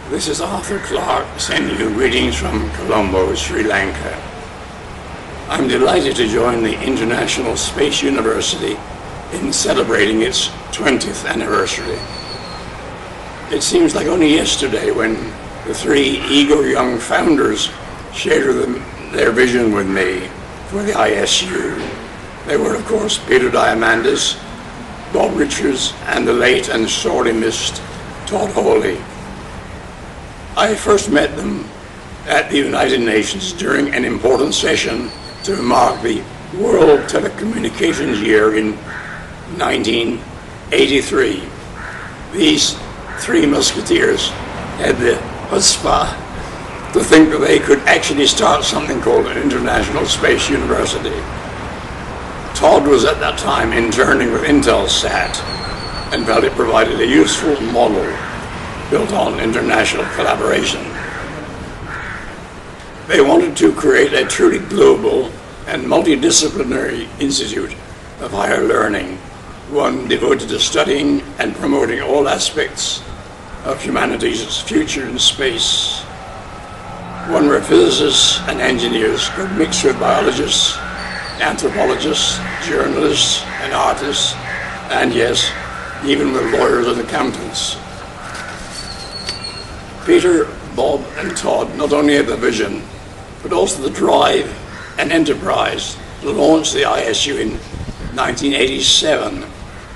This is Arthur Clarke sending you greetings from Colombo, Sri Lanka. I'm delighted to join the International Space University in celebrating its 20th anniversary. It seems like only yesterday when the three eager young founders shared their vision with me for the ISU. They were, of course, Peter Diamandis, Bob Richards, and the late and sorely missed Todd Hawley. I first met them at the United Nations during an important session to mark the World Telecommunications Year in 1983. These three musketeers had the chutzpah to think that they could actually start something called an International Space University. Todd was at that time interning with Intelsat and felt it provided a useful model built on international collaboration. They wanted to create a truly global and multidisciplinary institute of higher learning, one devoted to studying and promoting all aspects of humanity's future in space. One where physicists and engineers could mix with biologists, anthropologists, journalists, and artists, and yes, even with lawyers and accountants. Peter, Bob, and Todd not only had the vision, but also the drive and enterprise to launch the ISU in 1987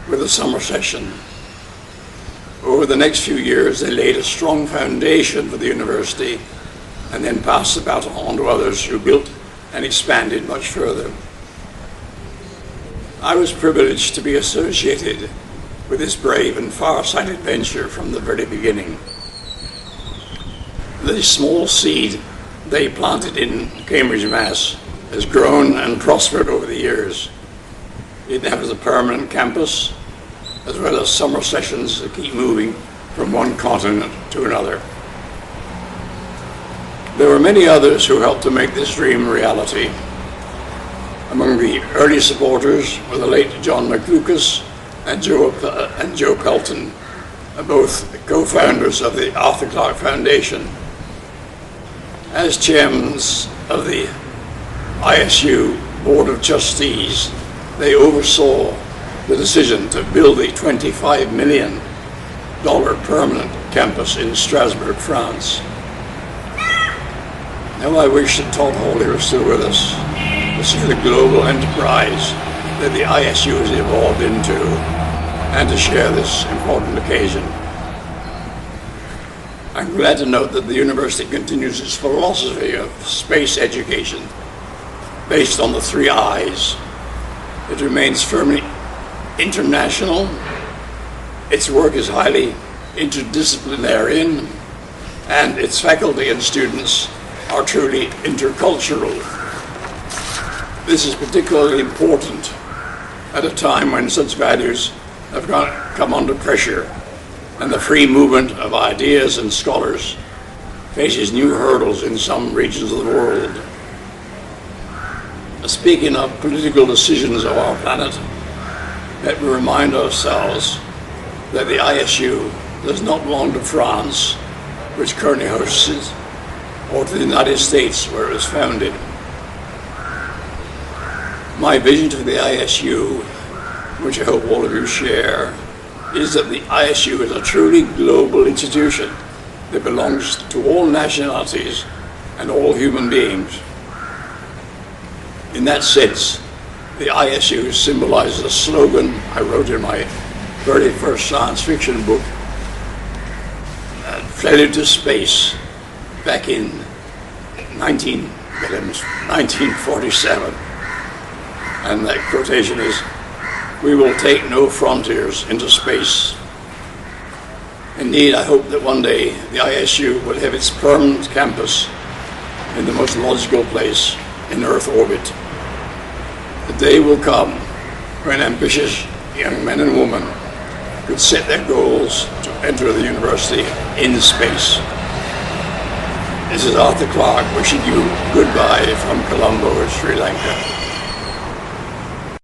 with a summer session. Over the next few years, they laid a strong foundation for the university and then passed the baton on to others who built and expanded much further. I was privileged to be associated with this brave and far-sighted venture from the very beginning. The small seed they planted in Cambridge, Mass. has grown and prospered over the years. It now has a permanent campus, as well as summer sessions that keep moving from one continent to another. There were many others who helped to make this dream a reality. Among the early supporters were the late John McLucas and Joe Pelton, both co-founders of the Arthur Clarke Foundation. As chairmen of the ISU Board of Trustees, they oversaw the decision to build a $25 million permanent campus in Strasbourg, France. Now I wish that Todd Hawley was still with us to see the global enterprise that the ISU has evolved into and to share this important occasion. I'm glad to note that the university continues its philosophy of space education based on the 3 I's. It remains firmly international, its work is highly interdisciplinary, and its faculty and students are truly intercultural. This is particularly important at a time when such values have come under pressure and the free movement of ideas and scholars faces new hurdles in some regions of the world. Speaking of political decisions of our planet, let me remind ourselves that the ISU does not belong to France, which currently hosts it, or to the United States, where it was founded. My vision for the ISU, which I hope all of you share, is that the ISU is a truly global institution that belongs to all nationalities and all human beings. In that sense, the ISU symbolizes a slogan I wrote in my very first science fiction book, Prelude to Space, back in 1947. And that quotation is, "We will take no frontiers into space." Indeed, I hope that one day the ISU will have its permanent campus in the most logical place in Earth orbit. The day will come when ambitious young men and women could set their goals to enter the university in space. This is Arthur Clarke wishing you goodbye from Colombo, Sri Lanka.